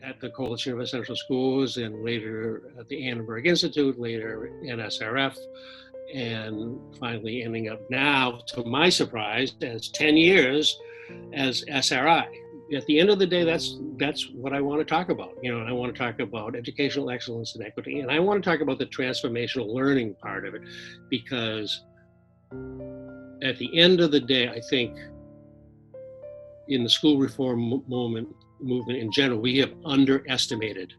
at the Coalition of Essential Schools and later at the Annenberg Institute, later NSRF, and finally ending up now, to my surprise, as 10 years as SRI. At the end of the day, that's what I want to talk about. And I want to talk about educational excellence and equity, and I want to talk about the transformational learning part of it, because at the end of the day, I think in the school reform movement in general, we have underestimated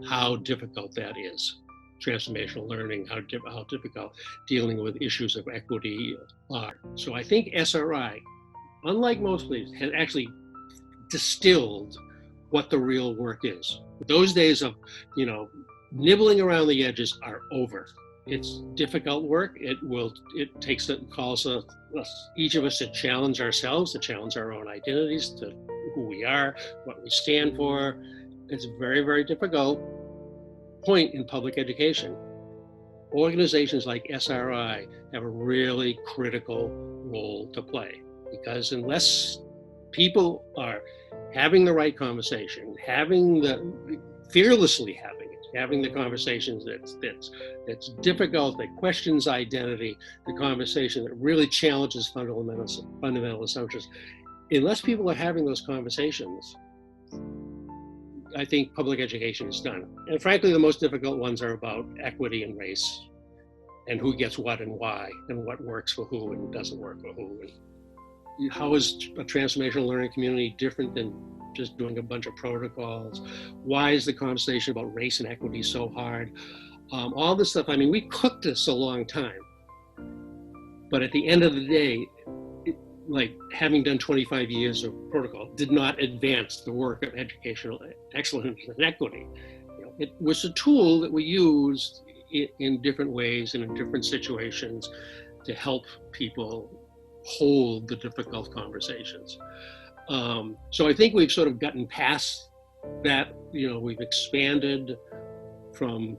how difficult that is. Transformational learning, how difficult dealing with issues of equity are. So I think SRI, unlike most places, has actually distilled what the real work is. Those days of, nibbling around the edges are over. It's difficult work. It calls each of us to challenge ourselves, to challenge our own identities, to who we are, what we stand for. It's a very, very difficult point in public education. Organizations like SRI have a really critical role to play, because unless people are having the right conversation, fearlessly having the conversations that's difficult, that questions identity, the conversation that really challenges fundamental assumptions. Unless people are having those conversations, I think public education is done. And frankly, the most difficult ones are about equity and race, and who gets what and why, and what works for who and doesn't work for who. And how is a transformational learning community different than just doing a bunch of protocols? Why is the conversation about race and equity so hard? All this stuff, we cooked this a long time. But at the end of the day, like having done 25 years of protocol, did not advance the work of educational excellence and equity. It was a tool that we used in different ways and in different situations to help people hold the difficult conversations. So I think we've sort of gotten past that. We've expanded from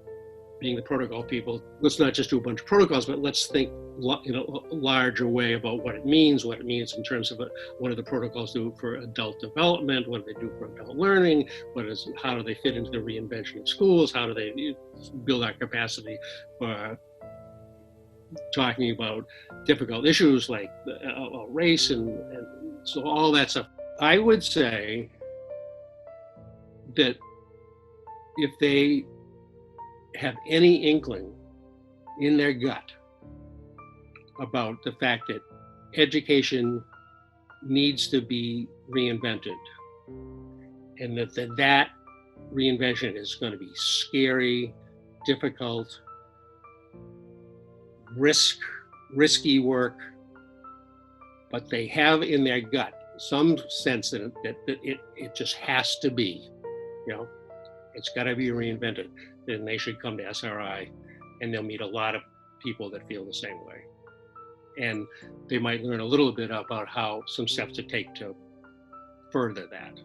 being the protocol people. Let's not just do a bunch of protocols, but let's think in a larger way about what it means in terms of what do the protocols do for adult development, what do they do for adult learning, how do they fit into the reinvention of schools, how do they build our capacity for talking about difficult issues like race and so all that stuff. I would say that if they have any inkling in their gut about the fact that education needs to be reinvented, and that reinvention is going to be scary, difficult, risky work, but they have in their gut some sense that it just has to be, it's got to be reinvented, then they should come to SRI, and they'll meet a lot of people that feel the same way. And they might learn a little bit about some steps to take to further that.